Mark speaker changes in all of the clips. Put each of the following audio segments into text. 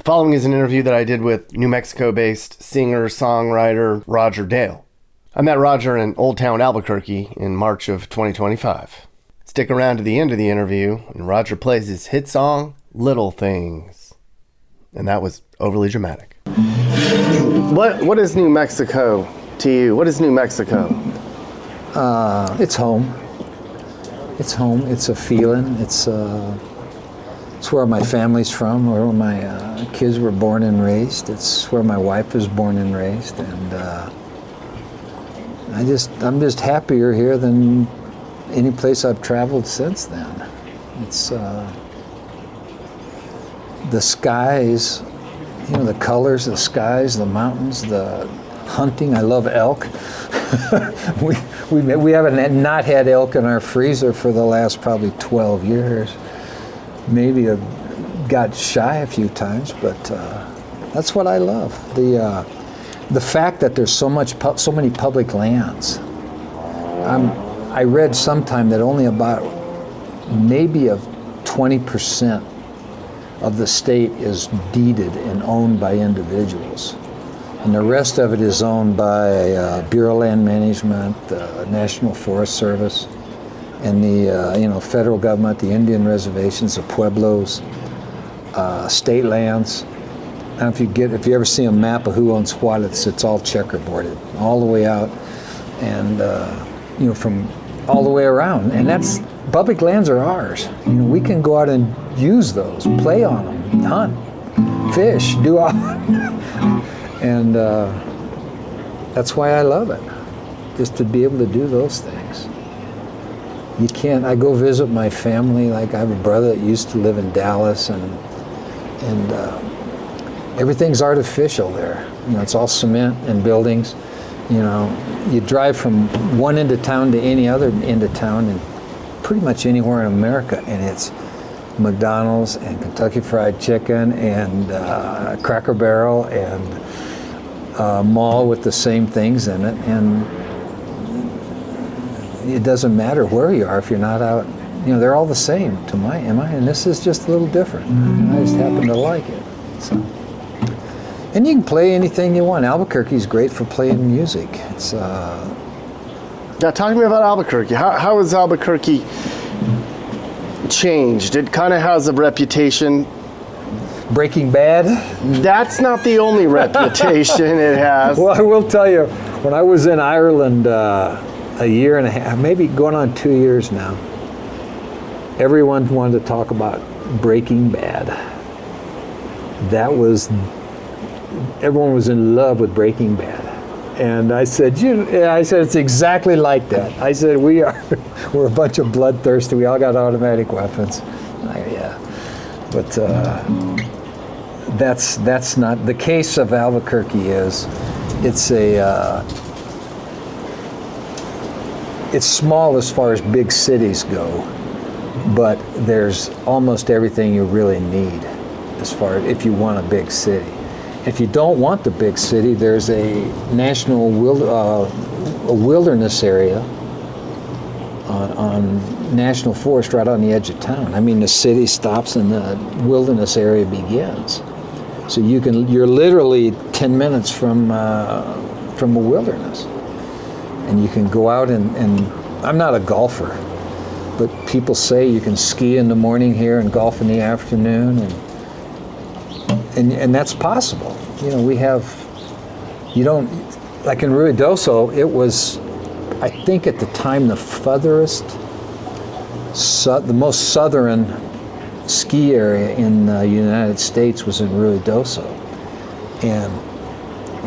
Speaker 1: The following is an interview that I did with New Mexico-based singer-songwriter Roger Dale. I met Roger in Old Town Albuquerque in March of 2025. Stick around to the end of the interview, and Roger plays his hit song, Little Things. And that was overly dramatic. What is New Mexico to you? What is New Mexico?
Speaker 2: It's home. It's home. It's a feeling. It's where my family's from, where my kids were born and raised. It's where my wife was born and raised, and I'm just happier here than any place I've traveled since then. It's the skies, the colors, the skies, the mountains, the hunting. I love elk. we haven't not had elk in our freezer for the last probably 12 years. Maybe got shy a few times, but that's what I love. The fact that there's so many public lands. I read sometime that only about maybe of 20% of the state is deeded and owned by individuals, and the rest of it is owned by Bureau of Land Management, the National Forest Service, and the federal government, the Indian reservations, the pueblos, state lands. And if you ever see a map of who owns what, it's all checkerboarded all the way out, and from all the way around. And that's public lands are ours. We can go out and use those, play on them, hunt, fish, do all, and that's why I love it, just to be able to do those things. I go visit my family. Like I have a brother that used to live in Dallas, and everything's artificial there. It's all cement and buildings. You drive from one end of town to any other end of town, and pretty much anywhere in America, and it's McDonald's and Kentucky Fried Chicken and Cracker Barrel and a mall with the same things in it, and it doesn't matter where you are if you're not out. They're all the same to my and this is just a little different. I just happen to like it. So, and you can play anything you want. Albuquerque's great for playing music. It's
Speaker 1: Now, talk to me about Albuquerque. How has Albuquerque changed? It kind of has a reputation.
Speaker 2: Breaking Bad?
Speaker 1: That's not the only reputation it has.
Speaker 2: Well, I will tell you, when I was in Ireland a year and a half, maybe going on 2 years now, everyone wanted to talk about Breaking Bad. Everyone was in love with Breaking Bad. And I said, it's exactly like that. I said, we're a bunch of bloodthirsty. We all got automatic weapons. Yeah, but that's not the case of Albuquerque. It's small as far as big cities go, but there's almost everything you really need as far as if you want a big city. If you don't want the big city, there's a national wilderness area on National Forest right on the edge of town. I mean, the city stops and the wilderness area begins. So you're literally 10 minutes from a wilderness. And you can go out and I'm not a golfer, but people say you can ski in the morning here and golf in the afternoon, and that's possible. Like in Ruidoso, it was, I think at the time, the furthest, the most southern ski area in the United States was in Ruidoso. And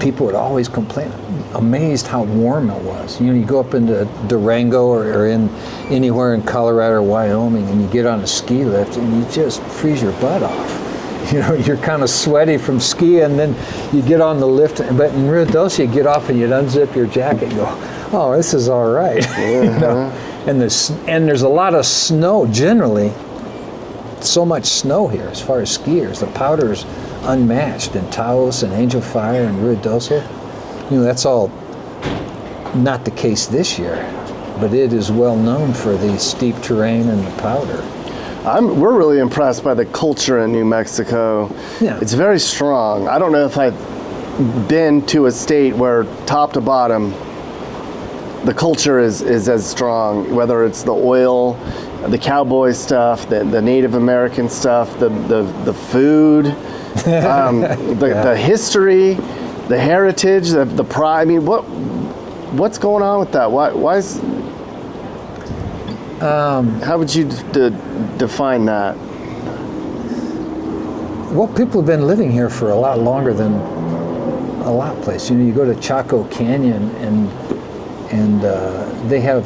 Speaker 2: people would always complain, amazed how warm it was. You go up into Durango or in anywhere in Colorado or Wyoming, and you get on a ski lift and you just freeze your butt off. You're kind of sweaty from skiing, and then you get on the lift, but in Ruidoso you get off and you'd unzip your jacket and go, oh, this is all right. And there's a lot of snow generally. So much snow here as far as skiers. The powder's unmatched in Taos and Angel Fire and Ruidoso. That's all not the case this year, but it is well known for the steep terrain and the powder.
Speaker 1: We're really impressed by the culture in New Mexico.
Speaker 2: Yeah.
Speaker 1: It's very strong. I don't know if I've been to a state where top to bottom the culture is as strong, whether it's the oil, the cowboy stuff, the Native American stuff, the food, the history, the heritage, the pride. I mean, what's going on with that? Why is how would you define that?
Speaker 2: Well, people have been living here for a lot longer than a lot of places. You know, you go to Chaco Canyon and they have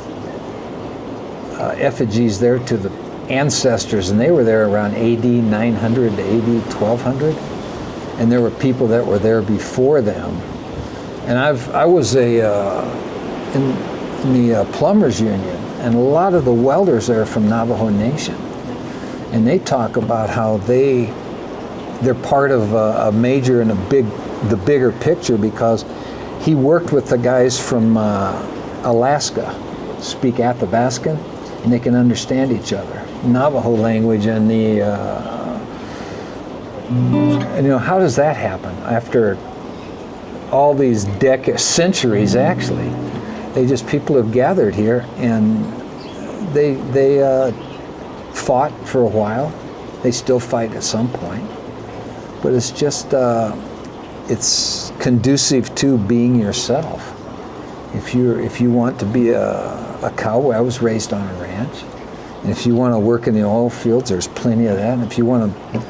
Speaker 2: effigies there to the ancestors, and they were there around AD 900 to AD 1200, and there were people that were there before them. And I was in the plumbers union, and a lot of the welders there are from Navajo Nation, and they talk about how they're part of a major in the bigger picture, because he worked with the guys from Alaska, speak Athabascan, and they can understand each other. Navajo language and the and, you know, how does that happen after all these centuries actually? People have gathered here, and they fought for a while. They still fight at some point, but it's just it's conducive to being yourself. If you want to be a cowboy, I was raised on a ranch, and if you want to work in the oil fields, there's plenty of that. And if you want to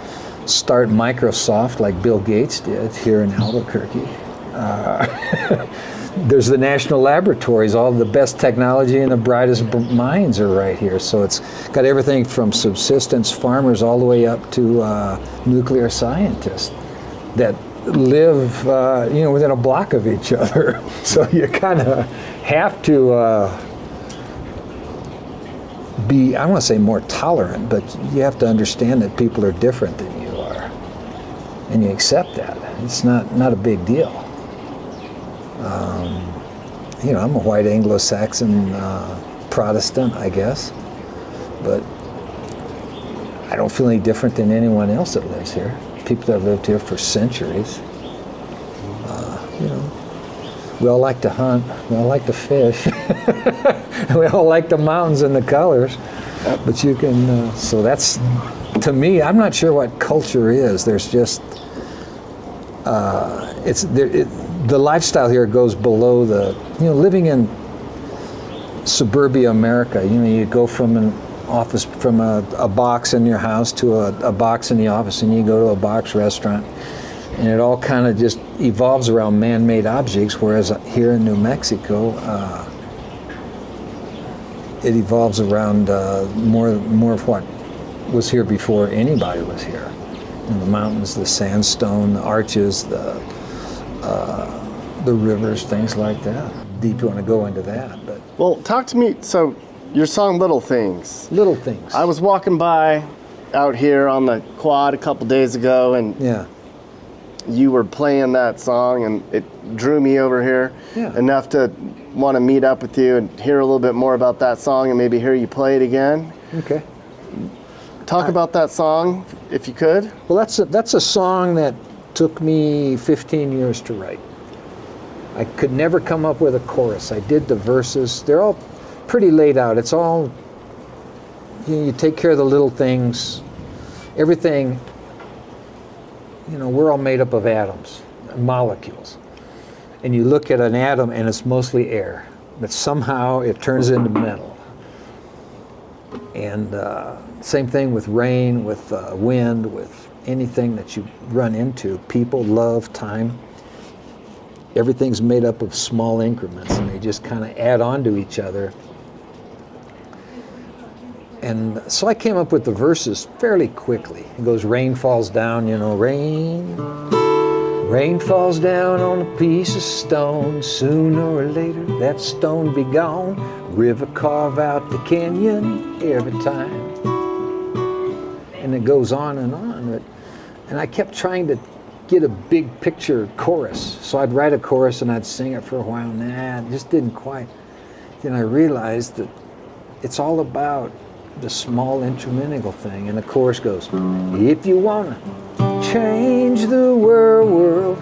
Speaker 2: start Microsoft like Bill Gates did here in Albuquerque, there's the national laboratories. All the best technology and the brightest minds are right here. So it's got everything from subsistence farmers all the way up to nuclear scientists that live within a block of each other. So you kind of have to be, I don't want to say more tolerant, but you have to understand that people are different than you are, and you accept that. It's not a big deal. I'm a white Anglo-Saxon Protestant, I guess, but I don't feel any different than anyone else that lives here. People that have lived here for centuries. We all like to hunt, we all like to fish, we all like the mountains and the colors, but you can, so that's, to me, I'm not sure what culture is. There's just, the lifestyle here goes below living in suburbia America. You go from an office, from a box in your house to a box in the office, and you go to a box restaurant, and it all kind of just evolves around man-made objects, whereas here in New Mexico, it evolves around more of what was here before anybody was here. The mountains, the sandstone, the arches, the rivers, things like that. Deep, you want to go into that, but.
Speaker 1: Well, talk to me, so your song Little Things.
Speaker 2: Little Things.
Speaker 1: I was walking by out here on the quad a couple days ago, and
Speaker 2: yeah,
Speaker 1: you were playing that song, and it drew me over here enough to want to meet up with you and hear a little bit more about that song, and maybe hear you play it again.
Speaker 2: Okay.
Speaker 1: Talk about that song, if you could.
Speaker 2: Well, that's a song that took me 15 years to write. I could never come up with a chorus. I did the verses. They're all pretty laid out. It's all, you take care of the little things. Everything, we're all made up of atoms, molecules. And you look at an atom and it's mostly air, but somehow it turns into metal. And same thing with rain, with wind, with anything that you run into, people, love, time. Everything's made up of small increments, and they just kind of add on to each other. And so I came up with the verses fairly quickly. It goes, rain falls down, rain falls down on a piece of stone. Sooner or later, that stone be gone. River carve out the canyon every time. And it goes on and on. And I kept trying to get a big picture chorus. So I'd write a chorus and I'd sing it for a while. It just didn't quite. Then I realized that it's all about the small instrumental thing, and the chorus goes, if you wanna change the world,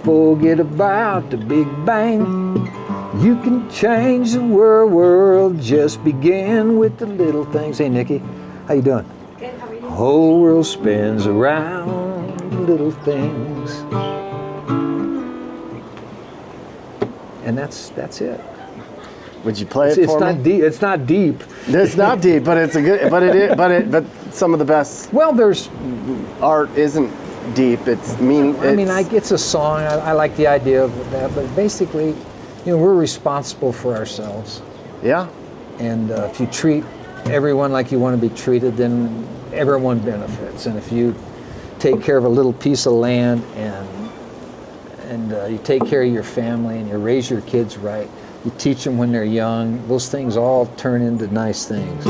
Speaker 2: forget about the Big Bang. You can change the world, just begin with the little things. Hey, Nikki, how you doing?
Speaker 3: Good, how are you?
Speaker 2: Whole world spins around little things. And that's it.
Speaker 1: Would you play it
Speaker 2: It's
Speaker 1: for
Speaker 2: not
Speaker 1: me?
Speaker 2: deep. It's not deep.
Speaker 1: It's not deep, but it's a good. But some of the best
Speaker 2: Well, there's.
Speaker 1: art isn't deep. It's meaning.
Speaker 2: It's a song. I like the idea of that, but basically, we're responsible for ourselves.
Speaker 1: Yeah.
Speaker 2: And if you treat everyone like you want to be treated, then everyone benefits. And if you take care of a little piece of land and you take care of your family and you raise your kids right, you teach them when they're young, those things all turn into nice things.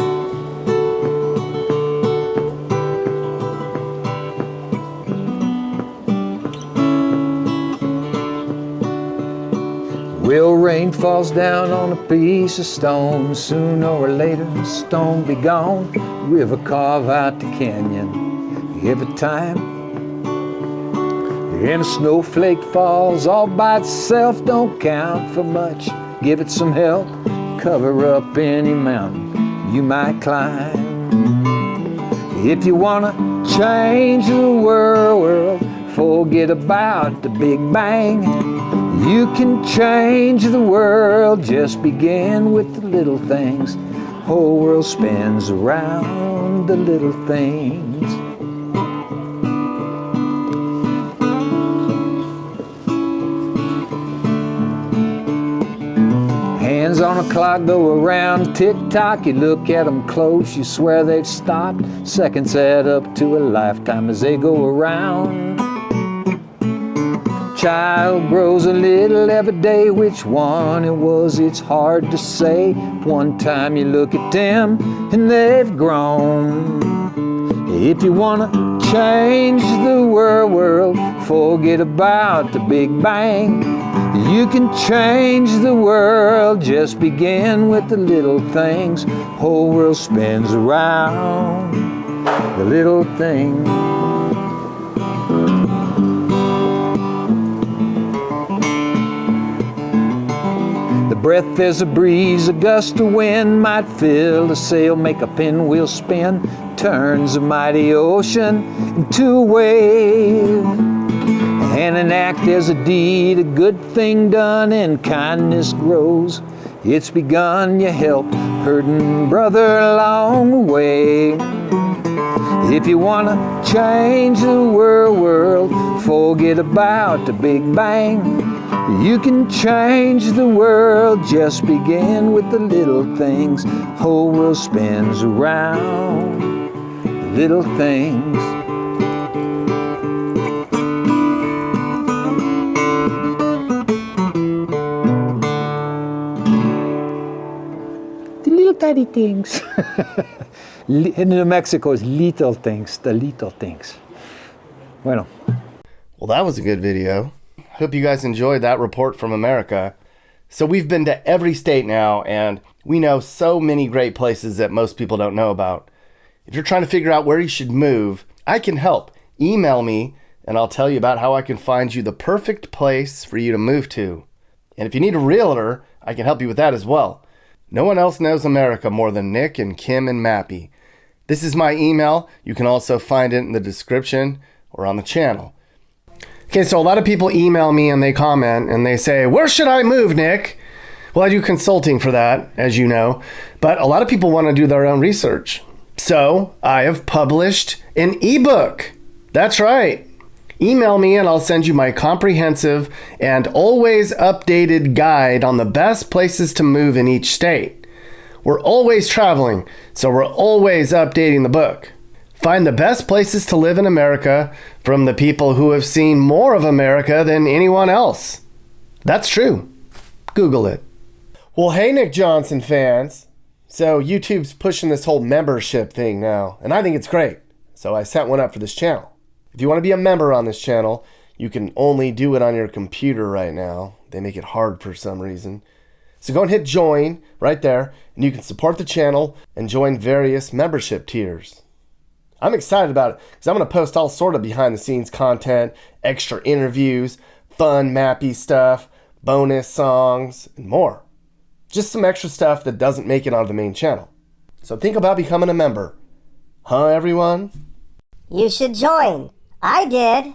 Speaker 2: Well, rain falls down on a piece of stone. Sooner or later, the stone be gone. River carve out the canyon every time. And a snowflake falls all by itself, don't count for much. Give it some help, cover up any mountain you might climb. If you wanna change the world, forget about the Big Bang. You can change the world, just begin with the little things. Whole world spins around the little things. Hands on a clock go around tick-tock. You look at them close, you swear they've stopped. Seconds add up to a lifetime as they go around. Child grows a little every day. Which one it was, it's hard to say. One time you look at them and they've grown. If you wanna change the world, forget about the Big Bang. You can change the world, just begin with the little things. Whole world spins around the little things. The breath is a breeze, a gust of wind might fill a sail, make a pinwheel spin, turns a mighty ocean into a wave. And an act is a deed, a good thing done, and kindness grows. It's begun, you help hurting brother along the way. If you wanna change the world, forget about the Big Bang. You can change the world, just begin with the little things. Whole world spins around the little things. The little tiny things. In New Mexico, it's little things, the little things. Bueno.
Speaker 1: Well, that was a good video. Hope you guys enjoyed that report from America. So we've been to every state now, and we know so many great places that most people don't know about. If you're trying to figure out where you should move, I can help. Email me, and I'll tell you about how I can find you the perfect place for you to move to. And if you need a realtor, I can help you with that as well. No one else knows America more than Nick and Kim and Mappy. This is my email. You can also find it in the description or on the channel. Okay, so a lot of people email me and they comment and they say, where should I move, Nick? Well, I do consulting for that, as you know, but a lot of people want to do their own research. So I have published an ebook. That's right. Email me and I'll send you my comprehensive and always updated guide on the best places to move in each state. We're always traveling, so we're always updating the book. Find the best places to live in America from the people who have seen more of America than anyone else. That's true. Google it. Well, hey, Nick Johnson fans. So YouTube's pushing this whole membership thing now, and I think it's great. So I set one up for this channel. If you want to be a member on this channel, you can only do it on your computer right now. They make it hard for some reason. So go and hit join right there, and you can support the channel and join various membership tiers. I'm excited about it because I'm going to post all sort of behind the scenes content, extra interviews, fun mappy stuff, bonus songs, and more. Just some extra stuff that doesn't make it onto the main channel. So think about becoming a member. Huh, everyone?
Speaker 3: You should join. I did.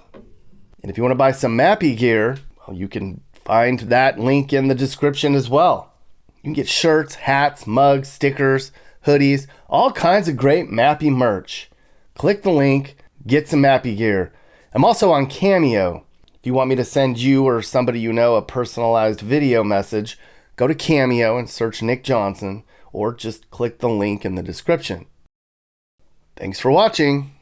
Speaker 1: And if you want to buy some mappy gear, well, you can find that link in the description as well. You can get shirts, hats, mugs, stickers, hoodies, all kinds of great mappy merch. Click the link, get some mappy gear. I'm also on Cameo. If you want me to send you or somebody you know a personalized video message, go to Cameo and search Nick Johnson, or just click the link in the description. Thanks for watching.